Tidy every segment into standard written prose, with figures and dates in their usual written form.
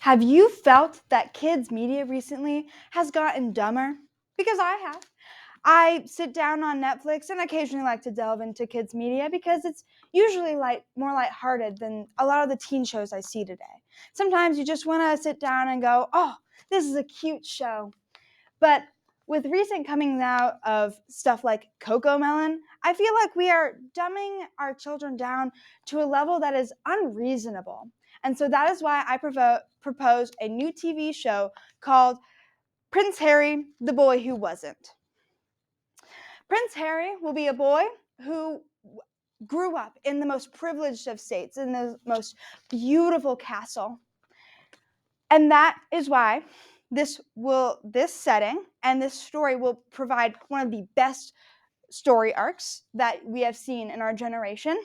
Have you felt that kids' media recently has gotten dumber? Because I have. I sit down on Netflix and occasionally like to delve into kids' media because it's usually more lighthearted than a lot of the teen shows I see today. Sometimes you just want to sit down and go, "Oh, this is a cute show." But with recent coming out of stuff like Coco Melon, I feel like we are dumbing our children down to a level that is unreasonable. And so that is why I propose a new TV show called Prince Harry, the Boy Who Wasn't. Prince Harry will be a boy who grew up in the most privileged of states, in the most beautiful castle. And that is why this setting and this story will provide one of the best story arcs that we have seen in our generation,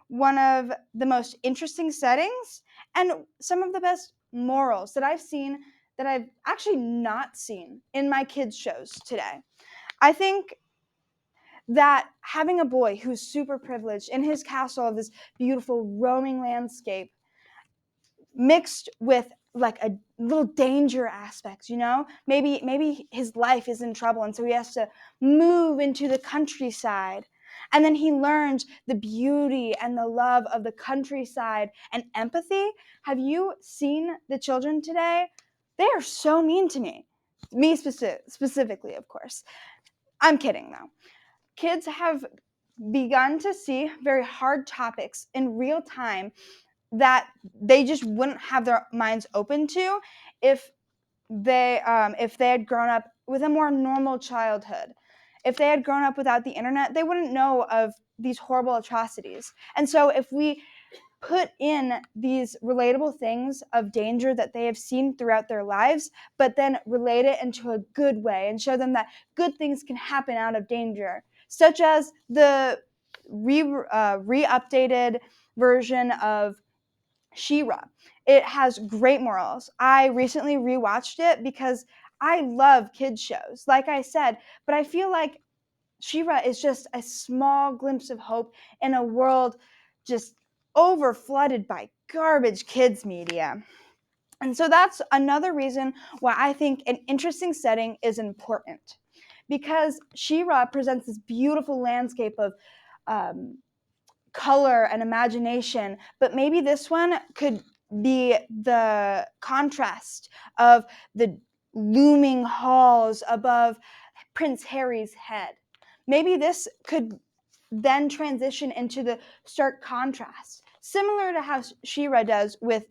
one of the most interesting settings, and some of the best morals that I've seen that I've actually not seen in my kids' shows today. I think that having a boy who's super privileged in his castle of this beautiful roaming landscape mixed with like a little danger aspect, maybe his life is in trouble and so he has to move into the countryside, and then he learns the beauty and the love of the countryside and empathy. Have you seen the children today? They are so mean to me specifically, of course. I'm kidding though. Kids have begun to see very hard topics in real time that they just wouldn't have their minds open to if they had grown up with a more normal childhood. If they had grown up without the internet, they wouldn't know of these horrible atrocities. And so if we put in these relatable things of danger that they have seen throughout their lives, but then relate it into a good way and show them that good things can happen out of danger, such as the re-updated version of She-Ra. It has great morals. I recently rewatched it because I love kids shows, like I said, but I feel like She-Ra is just a small glimpse of hope in a world just over flooded by garbage kids media. And so that's another reason why I think an interesting setting is important, because She-Ra presents this beautiful landscape of color and imagination, but maybe this one could be the contrast of the looming halls above Prince Harry's head. Maybe this could then transition into the stark contrast, similar to how She-Ra does with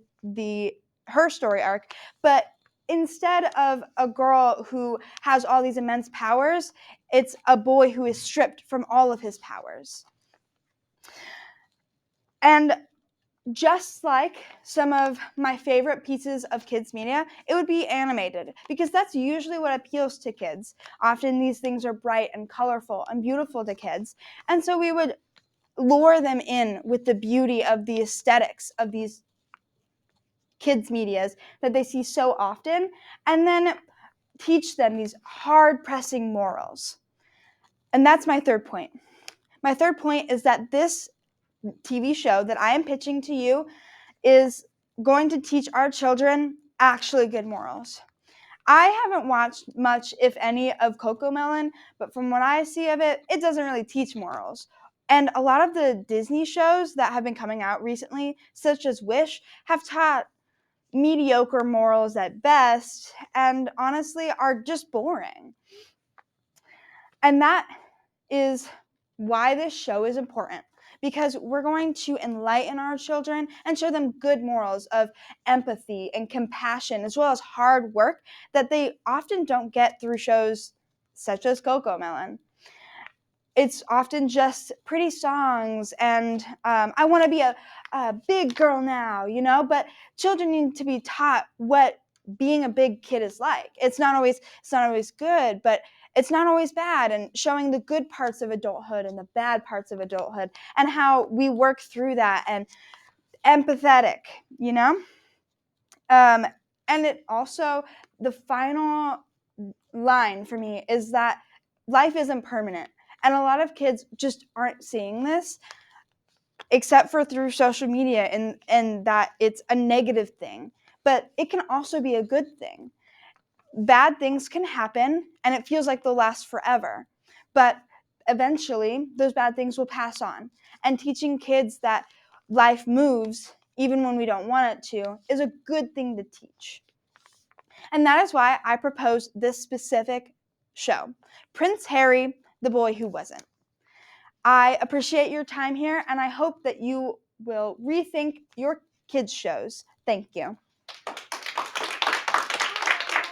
her story arc, but instead of a girl who has all these immense powers, it's a boy who is stripped from all of his powers. And just like some of my favorite pieces of kids media, it would be animated, because that's usually what appeals to kids. Often these things are bright and colorful and beautiful to kids. And so we would lure them in with the beauty of the aesthetics of these kids medias that they see so often, and then teach them these hard-pressing morals. And that's my third point. My third point is that this TV show that I am pitching to you is going to teach our children actually good morals. I haven't watched much, if any, of Coco Melon, but from what I see of it, it doesn't really teach morals. And a lot of the Disney shows that have been coming out recently, such as Wish, have taught mediocre morals at best, and honestly are just boring. And that is why this show is important, because we're going to enlighten our children and show them good morals of empathy and compassion, as well as hard work that they often don't get through shows such as Coco Melon. It's often just pretty songs and I want to be a big girl now, but children need to be taught what being a big kid is like. It's not always good, but it's not always bad, and showing the good parts of adulthood and the bad parts of adulthood and how we work through that, and empathetic, and it also, the final line for me is that life isn't permanent. And a lot of kids just aren't seeing this, except for through social media, and that it's a negative thing. but it can also be a good thing. Bad things can happen and it feels like they'll last forever, but eventually those bad things will pass on. And teaching kids that life moves even when we don't want it to is a good thing to teach. And that is why I propose this specific show, Prince Harry, the Boy Who Wasn't. I appreciate your time here, and I hope that you will rethink your kids' shows. Thank you.